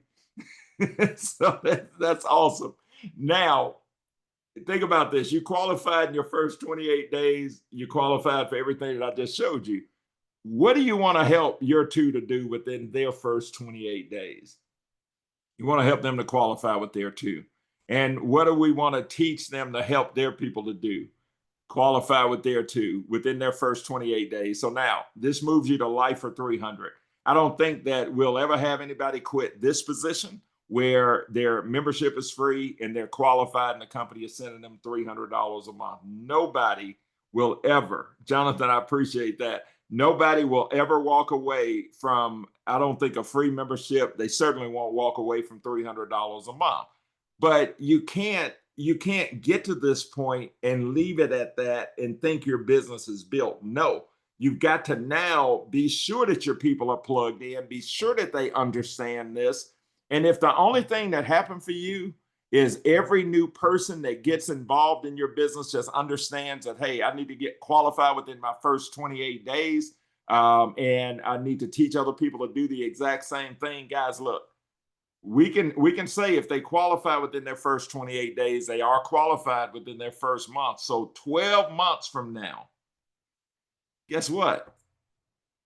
So that's awesome. Now, think about this. You qualified in your first 28 days. You qualified for everything that I just showed you. What do you want to help your 2 to do within their first 28 days? You want to help them to qualify with their 2. And what do we want to teach them to help their people to do? Qualify with their 2 within their first 28 days. So now this moves you to Life for 300. I don't think that we'll ever have anybody quit this position where their membership is free and they're qualified and the company is sending them $300 a month. Nobody will ever, Jonathan, I appreciate that. Nobody will ever walk away from, I don't think, a free membership. They certainly won't walk away from $300 a month. But you can't you can't get to this point and leave it at that and think your business is built. No, you've got to now be sure that your people are plugged in, be sure that they understand this. And if the only thing that happened for you is every new person that gets involved in your business just understands that, hey, I need to get qualified within my first 28 days. And I need to teach other people to do the exact same thing. Guys, look, we can say if they qualify within their first 28 days, they are qualified within their first month. So 12 months from now, guess what?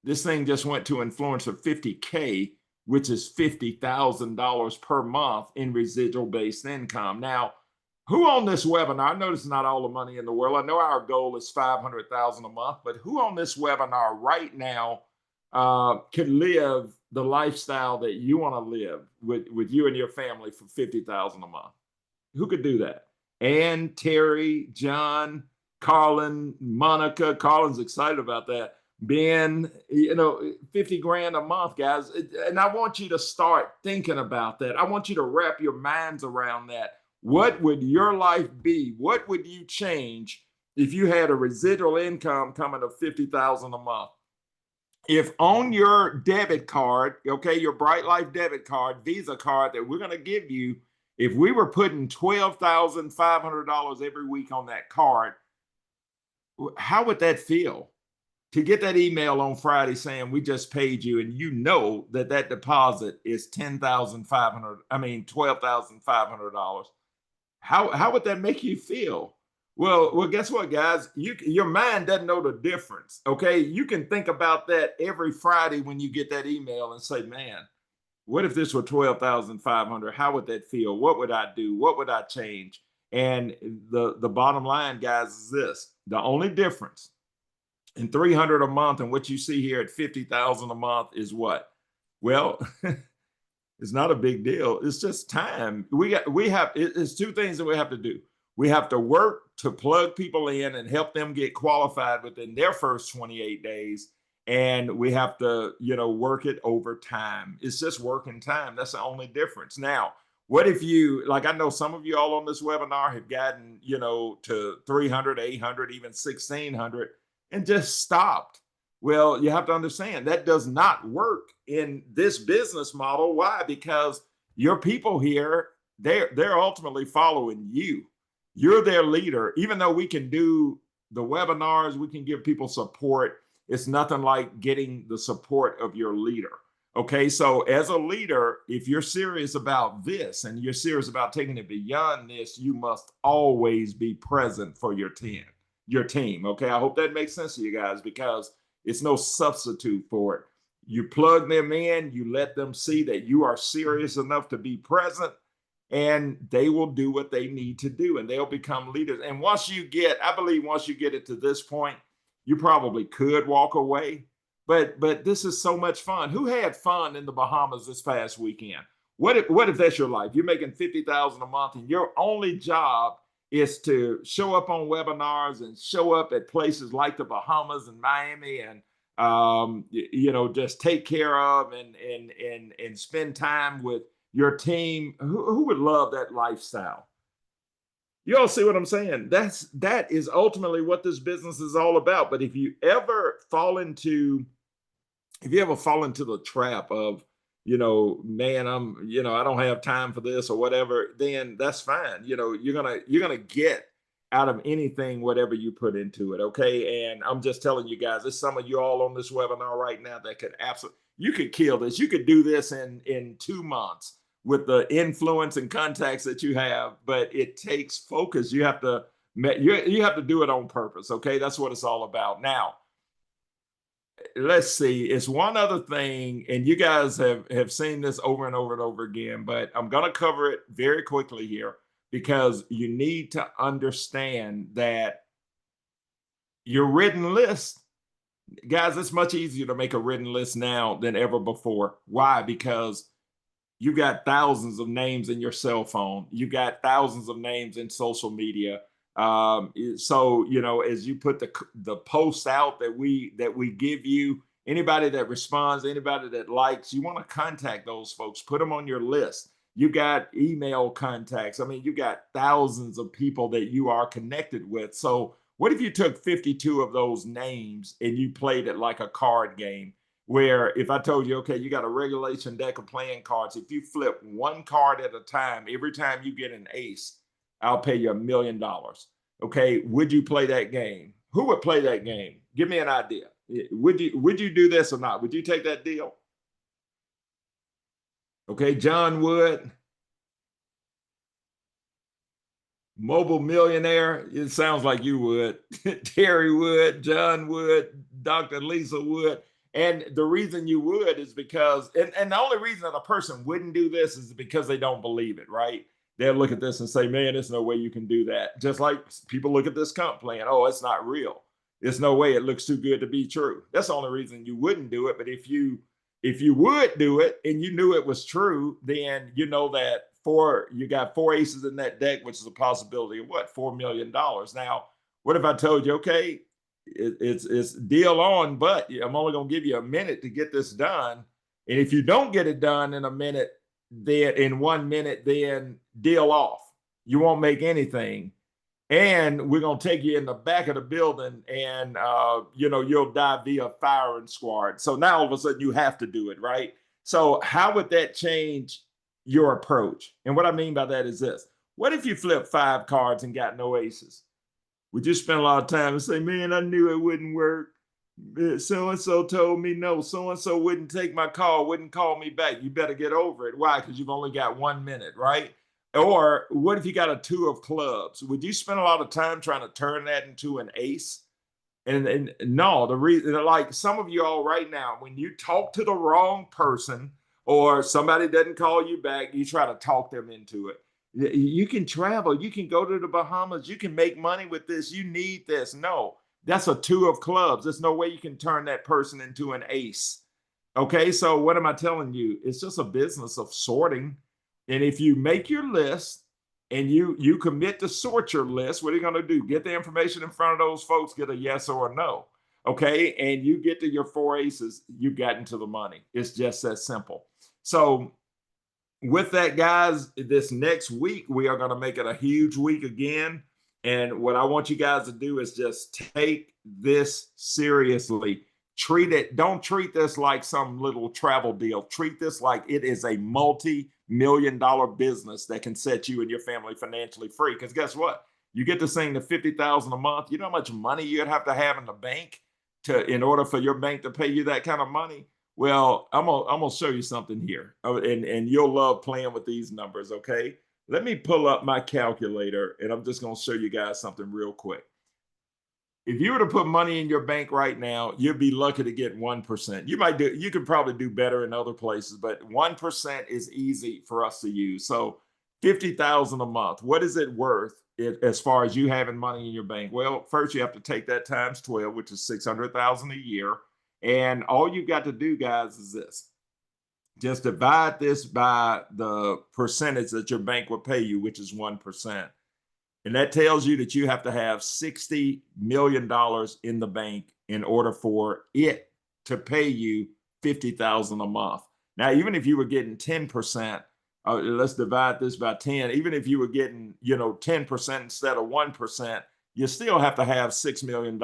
This thing just went to influence of 50K, which is $50,000 per month in residual based income. Now, who on this webinar, I know it's not all the money in the world. I know our goal is 500,000 a month, but who on this webinar right now can live the lifestyle that you want to live with you and your family for 50,000 a month? Who could do that? Ann, Terry, John, Carlin, Monica. Carlin's excited about that. Ben, 50 grand a month, guys. And I want you to start thinking about that. I want you to wrap your minds around that. What would your life be? What would you change if you had a residual income coming to 50,000 a month? If on your debit card, okay, your Bryte Lyfe debit card, Visa card that we're going to give you, if we were putting $12,500 every week on that card, how would that feel? To get that email on Friday saying we just paid you, and you know that that deposit is $12,500. How would that make you feel? Well, guess what, guys? Your mind doesn't know the difference. Okay, you can think about that every Friday when you get that email and say, "Man, what if this were 12,500? How would that feel? What would I do? What would I change?" And the bottom line, guys, is this: the only difference in 300 a month and what you see here at 50,000 a month is what? Well, it's not a big deal. It's just time. It's two things that we have to do. We have to work to plug people in and help them get qualified within their first 28 days. And we have to, work it over time. It's just working time. That's the only difference. Now, what if you, like, I know some of you all on this webinar have gotten, to 300, 800, even 1,600 and just stopped. Well, you have to understand that does not work in this business model. Why? Because your people here, they're ultimately following you. You're their leader. Even though we can do the webinars, we can give people support, it's nothing like getting the support of your leader. Okay, so as a leader, if you're serious about this and you're serious about taking it beyond this, you must always be present for your team. Okay, I hope that makes sense to you guys, because it's no substitute for it. You plug them in, you let them see that you are serious enough to be present, and they will do what they need to do, and they'll become leaders. And I believe once you get it to this point, you probably could walk away. But this is so much fun. Who had fun in the Bahamas this past weekend? What if that's your life? You're making 50,000 a month, and your only job is to show up on webinars and show up at places like the Bahamas and Miami, and just take care of and spend time with your team. Who would love that lifestyle? You all see what I'm saying? That is ultimately what this business is all about. But if you ever fall into the trap of, man, I don't have time for this or whatever, then that's fine. You're gonna get out of anything whatever you put into it. Okay. And I'm just telling you guys, there's some of you all on this webinar right now that you could kill this. You could do this in 2 months with the influence and contacts that you have, but it takes focus. You have to do it on purpose. Okay. That's what it's all about. Now, let's see, it's one other thing, and you guys have seen this over and over and over again, but I'm going to cover it very quickly here, because you need to understand that your written list, guys, it's much easier to make a written list now than ever before. Why? Because you got thousands of names in your cell phone. You got thousands of names in social media. So, as you put the posts out that we give you, anybody that responds, anybody that likes, you want to contact those folks, put them on your list. You got email contacts. I mean, you got thousands of people that you are connected with. So what if you took 52 of those names and you played it like a card game? Where if I told you, okay, you got a regulation deck of playing cards, if you flip one card at a time, every time you get an ace, I'll pay you $1,000,000. Okay, would you play that game? Who would play that game? Give me an idea. Would you do this or not? Would you take that deal? Okay, John Wood, mobile millionaire. It sounds like you would. Terry Wood, John Wood, Dr. Lisa Wood. And the reason you would is because, and the only reason that a person wouldn't do this is because they don't believe it, right? They'll look at this and say, man, there's no way you can do that. Just like people look at this comp plan, oh, it's not real. There's no way, it looks too good to be true. That's the only reason you wouldn't do it. But if you would do it and you knew it was true, then you know that you got four aces in that deck, which is a possibility of what, $4,000,000. Now, what if I told you, okay, it's deal on, but I'm only going to give you a minute to get this done. And if you don't get it done in a minute, then in 1 minute, then deal off. You won't make anything. And we're going to take you in the back of the building and, you'll die via firing squad. So now all of a sudden you have to do it, right? So how would that change your approach? And what I mean by that is this. What if you flip 5 cards and got no aces? Would you spend a lot of time and say, man, I knew it wouldn't work. So-and-so told me no. So-and-so wouldn't take my call, wouldn't call me back. You better get over it. Why? Because you've only got 1 minute, right? Or what if you got a 2 of clubs? Would you spend a lot of time trying to turn that into an ace? And no, the reason, like some of you all right now, when you talk to the wrong person or somebody doesn't call you back, you try to talk them into it. You can travel, you can go to the Bahamas, you can make money with this, you need this. No, that's a 2 of clubs. There's no way you can turn that person into an ace. Okay, so what am I telling you? It's just a business of sorting. And if you make your list and you commit to sort your list, what are you going to do? Get the information in front of those folks, get a yes or a no. Okay, and you get to your 4 aces, you've gotten to the money. It's just that simple. So with that, guys, this next week, we are going to make it a huge week again. And what I want you guys to do is just take this seriously. Treat it, don't treat this like some little travel deal. Treat this like it is a multi-million-dollar business that can set you and your family financially free. Because guess what? You get this thing to $50,000 a month. You know how much money you'd have to have in the bank in order for your bank to pay you that kind of money? Well, I'm gonna show you something here, and you'll love playing with these numbers. Okay, let me pull up my calculator, and I'm just gonna show you guys something real quick. If you were to put money in your bank right now, you'd be lucky to get 1%. You could probably do better in other places, but 1% is easy for us to use. So 50,000 a month, what is it worth as far as you having money in your bank? Well, first you have to take that times 12, which is 600,000 a year. And all you've got to do, guys, is this. Just divide this by the percentage that your bank will pay you, which is 1%. And that tells you that you have to have $60 million in the bank in order for it to pay you $50,000 a month. Now, even if you were getting 10%, let's divide this by 10. Even if you were getting, 10% instead of 1%, you still have to have $6 million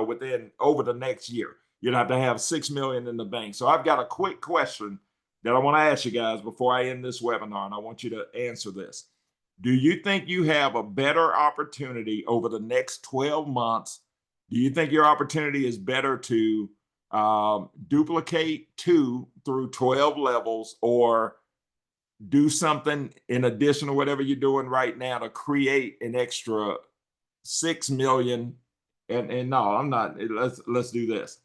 within over the next year. You'd have to have $6 million in the bank. So I've got a quick question that I want to ask you guys before I end this webinar, and I want you to answer this. Do you think you have a better opportunity over the next 12 months? Do you think your opportunity is better to duplicate 2 through 12 levels, or do something in addition to whatever you're doing right now to create an extra 6 million? And no, I'm not. Let's do this.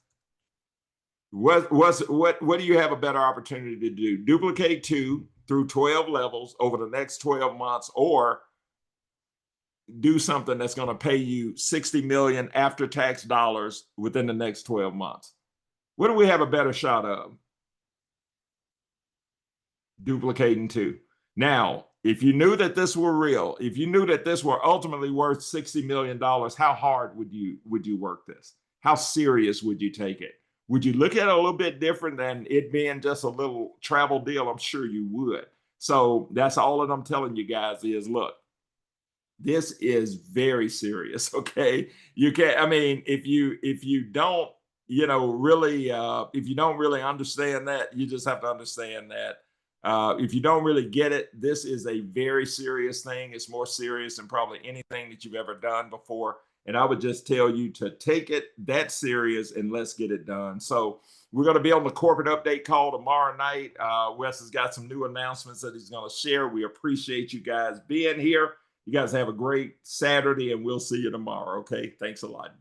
What do you have a better opportunity to do? Duplicate 2 through 12 levels over the next 12 months, or do something that's going to pay you 60 million after-tax dollars within the next 12 months? What do we have a better shot of? Duplicating 2. Now, if you knew that this were real, if you knew that this were ultimately worth $60 million, how hard would you work this? How serious would you take it? Would you look at it a little bit different than it being just a little travel deal? I'm sure you would. So that's all that I'm telling you guys is, look, this is very serious. Okay, you can't, I mean, if you don't, really, if you don't really understand that, you just have to understand that, if you don't really get it, this is a very serious thing. It's more serious than probably anything that you've ever done before, and I would just tell you to take it that serious and let's get it done. So we're going to be on the corporate update call tomorrow night. Wes has got some new announcements that he's going to share. We appreciate you guys being here. You guys have a great Saturday, and we'll see you tomorrow. Okay. Thanks a lot. Bye.